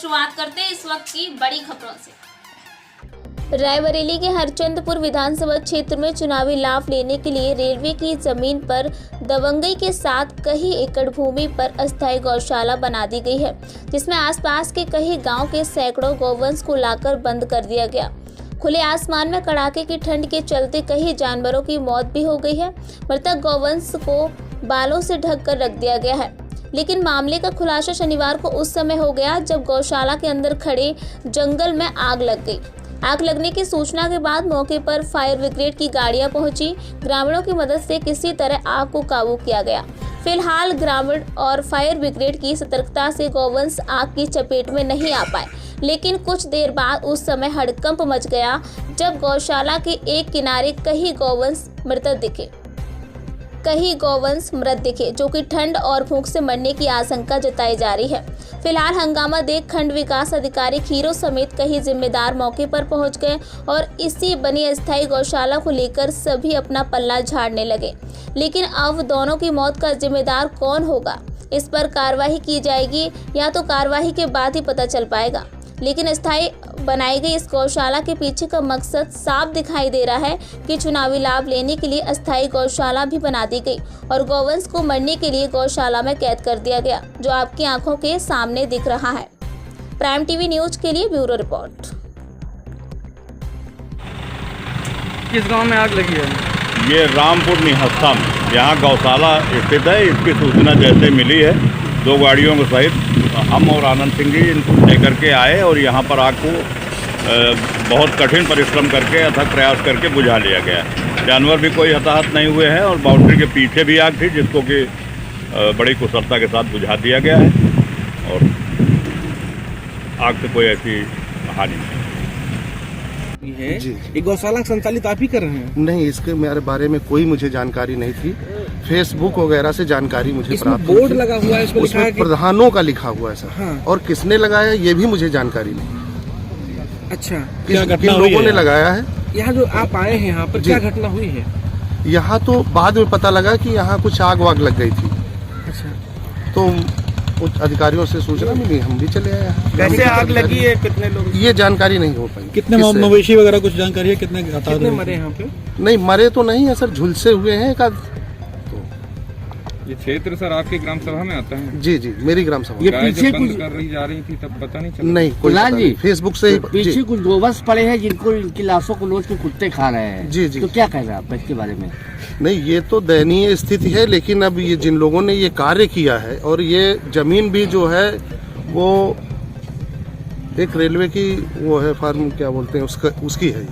शुरुआत करते हैं इस वक्त की बड़ी खबरों से। रायबरेली के हरचंदपुर विधानसभा क्षेत्र में चुनावी लाभ लेने के लिए रेलवे की जमीन पर दबंगई के साथ कई एकड़ भूमि पर अस्थायी गौशाला बना दी गई है, जिसमें आसपास के कई गांव के सैकड़ों गौवंश को लाकर बंद कर दिया गया। खुले आसमान में कड़ाके की ठंड के चलते कई जानवरों की मौत भी हो गई है। मृतक गौवंश को बालों से ढक कर रख दिया गया है, लेकिन मामले का खुलासा शनिवार को उस समय हो गया जब गौशाला के अंदर खड़े जंगल में आग लग गई। आग लगने की सूचना के बाद मौके पर फायर ब्रिगेड की गाड़ियां पहुंची। ग्रामीणों की मदद से किसी तरह आग को काबू किया गया। फिलहाल ग्रामीण और फायर ब्रिगेड की सतर्कता से गौवंश आग की चपेट में नहीं आ पाए, लेकिन कुछ देर बाद उस समय हड़कंप मच गया जब गौशाला के एक किनारे कई गौवंश मृत दिखे, जो कि ठंड और भूख से मरने की आशंका जताई जा रही है। फिलहाल हंगामा देख खंड विकास अधिकारी खीरो समेत कई जिम्मेदार मौके पर पहुंच गए और इसी बनी अस्थायी गौशाला को लेकर सभी अपना पल्ला झाड़ने लगे। लेकिन अब दोनों की मौत का जिम्मेदार कौन होगा, इस पर कार्रवाई की जाएगी या तो कार्रवाई के बाद ही पता चल पाएगा। लेकिन अस्थायी बनाई गई इस गौशाला के पीछे का मकसद साफ दिखाई दे रहा है कि चुनावी लाभ लेने के लिए अस्थायी गौशाला भी बना दी गई और गौवंश को मरने के लिए गौशाला में कैद कर दिया गया, जो आपकी आंखों के सामने दिख रहा है। प्राइम टीवी न्यूज के लिए ब्यूरो रिपोर्ट। किस गांव में आग लगी है? ये रामपुर निहस्ता में यहाँ गौशाला स्थित है। इसकी सूचना जैसे मिली है, 2 गाड़ियों के सहित हम और आनंद सिंह जी इनको लेकर के आए और यहाँ पर आग को बहुत कठिन परिश्रम करके अथक प्रयास करके बुझा लिया गया। जानवर भी कोई हताहत नहीं हुए हैं और बाउंड्री के पीछे भी आग थी, जिसको कि बड़ी कुशलता के साथ बुझा दिया गया है और आग से कोई ऐसी हानि नहीं है। जी, ये गौशाला संचालित आप ही कर रहे हैं? नहीं, इसके मेरे बारे में कोई मुझे जानकारी नहीं थी। फेसबुक वगैरह से जानकारी मुझे प्राप्त बोर्ड लगा हुआ है, उसमें प्रधानों का लिखा हुआ है सर। हाँ। और किसने लगाया ये भी मुझे जानकारी नहीं। अच्छा, किन लोगों ने लगाया है? यहाँ जो आप आए हैं यहाँ पर क्या घटना हुई है? यहाँ तो बाद में पता लगा कि यहाँ कुछ आग वाग लग गई थी। अच्छा, तो कुछ अधिकारियों से सूचना मिली, हम भी चले आए। कैसे आग लगी है, कितने लोग? ये जानकारी नहीं हो पाई। कितने मवेशी वगैरह कुछ जानकारी है? कितने मरे यहाँ पे? नहीं, मरे तो नहीं है सर, झुलसे हुए हैं एक आध। ये क्षेत्र सर आपके ग्राम सभा में आता है? जी जी, मेरी ग्राम सभा। ये पीछे कुछ कर रही जा रही थी तब पता नहीं चला? नहीं, कोई पता नहीं। फेसबुक से पीछे कुछ गोवंश पड़े हैं जिनको इनकी लाशों को नोच के कुत्ते खा रहे हैं। जी जी, तो क्या कह रहे हैं आप इसके बारे में? नहीं, ये तो दयनीय स्थिति है, लेकिन अब ये जिन लोगों ने ये कार्य किया है और ये जमीन भी जो है वो एक रेलवे की वो है, फार्म क्या बोलते हैं उसकी है।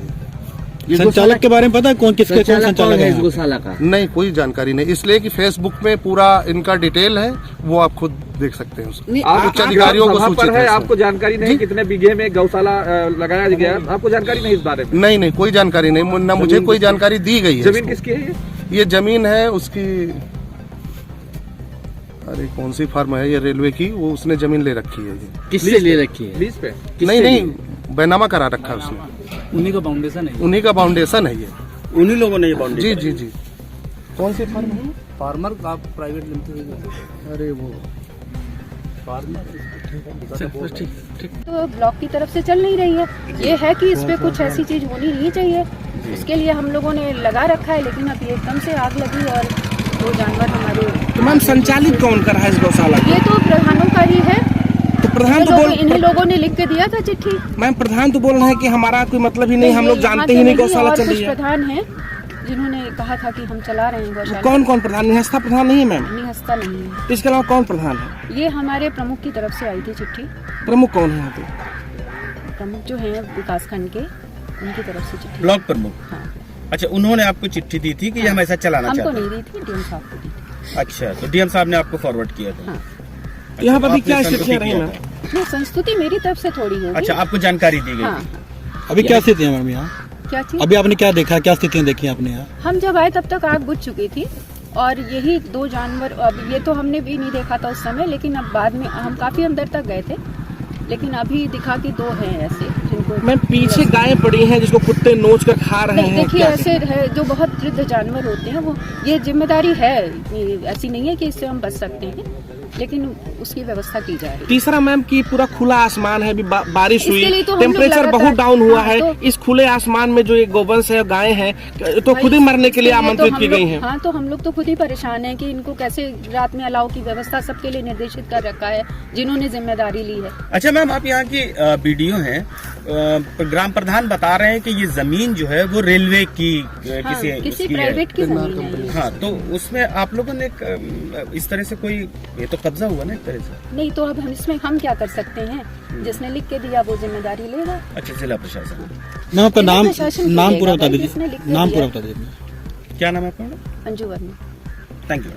ये संचालक के बारे में पता है कौन संचालक है इस गौशाला का? नहीं, कोई जानकारी नहीं, इसलिए कि फेसबुक में पूरा इनका डिटेल है, वो आप खुद देख सकते हैं। उच्च अधिकारियों को सूचित है। आपको जानकारी नहीं कितने बीघे में गौशाला लगाया गया? आपको जानकारी नहीं इस बारे में? नहीं, कोई जानकारी नहीं, ना मुझे कोई जानकारी दी गई है। जमीन किसकी है? ये जमीन है उसकी, अरे कौन सी फार्म है ये रेलवे की, वो उसने जमीन ले रखी है। किससे ले रखी है? लीज पे? नहीं, बैनामा करा रखा है उसने। उन्हीं का फाउंडेशन है। उन्हीं का फाउंडेशन है ये। उन्हीं लोगों ने ये फाउंडेशन। जी। कौन सी फार्म है? फार्मर आप प्राइवेट लिमिटेड। अरे वो तो ब्लॉक की तरफ से चल नहीं रही है। ये है कि इस पे कुछ ऐसी चीज होनी नहीं चाहिए, उसके लिए हम लोगों ने लगा रखा है, लेकिन अब ये एकदम से आग लगी और 2 जानवर हमारे। तो मैम, संचालित कौन कर रहा है इस गौशाला? ये तो प्रधानों का ही है। तो प्रधान तो इन्हीं लोगों ने लिख के दिया था चिट्ठी। मैम, प्रधान तो बोल रहे हैं कि हमारा कोई मतलब ही नहीं, हम लोग जानते ही नहीं गौशाला चल रही है। प्रधान है जिन्होंने कहा था कि हम चला रहे हैं गौशाला। कौन प्रधान? निहस्ता प्रधान नहीं है मैम? निहस्ता नहीं है। तो इसके अलावा कौन प्रधान है? ये हमारे प्रमुख की तरफ से आई थी चिट्ठी। प्रमुख कौन है यहाँ पे? प्रमुख जो है विकास खंड के, उनकी तरफ से चिट्ठी। ब्लॉक प्रमुख? हाँ। अच्छा, उन्होंने आपको चिट्ठी दी थी कि हम ऐसा चलाना चाहते हैं? हमको नहीं दी थी, डीएम साहब को दी थी। अच्छा, तो डीएम साहब ने आपको फॉरवर्ड किया था? हाँ। यहाँ पर भी क्या स्थितियाँ रही मैम? नहीं, संस्तुति मेरी तरफ से थोड़ी होगी। अच्छा, आपको जानकारी दी गई? हाँ। अभी क्या स्थिति है मैम यहाँ? क्या चीज? अभी आपने क्या देखा, क्या स्थितियाँ देखी आपने यहाँ? हम जब आए तब तक आग बुझ चुकी थी और यही 2 जानवर, अब ये तो हमने भी नहीं देखा था उस समय, लेकिन अब बाद में हम काफी अंदर तक गए थे, लेकिन अभी दिखा कि 2 हैं ऐसे जिनको। मैम, पीछे गायें पड़ी हैं जिसको कुत्ते नोच कर खा रहे हैं। देखिए, ऐसे है जो बहुत वृद्ध जानवर होते हैं, वो ये जिम्मेदारी है, ऐसी नहीं है कि इससे हम बच सकते हैं, लेकिन उसकी व्यवस्था की जा रही है। तीसरा मैम कि पूरा खुला आसमान है, अभी बारिश इसके लिए हुई, तो हम लोग टेम्परेचर लगातार- बहुत डाउन हुआ है, तो इस खुले आसमान में जो ये गोवंश है, गायें हैं, तो खुद ही मरने के लिए आमंत्रित की गई हैं। हाँ, तो हम लोग तो खुद ही परेशान हैं कि इनको कैसे रात में अलाव की व्यवस्था सबके लिए निर्देशित कर रखा है जिन्होंने जिम्मेदारी ली है। अच्छा मैम, आप यहाँ की बीडीओ हैं, ग्राम प्रधान बता रहे हैं कि ये जमीन जो है वो रेलवे की हाँ, किसी किसी उसकी है। प्राइवेट की जमीन है। हाँ, तो उसमें आप लोगों ने इस तरह से कोई, ये तो कब्जा हुआ ना एक तरह से। नहीं तो अब हम इसमें हम क्या कर सकते हैं, जिसने लिख के दिया वो जिम्मेदारी लेगा। अच्छा, जिला प्रशासन। मैम आपका जिला नाम प्रशासन की नाम लेगा पूरा बता भाई, जिसने दीजिए, लिख के नाम दिया। पूरा बता दीजिए। क्या नाम है आपका? अंजू वर्मा। Thank you.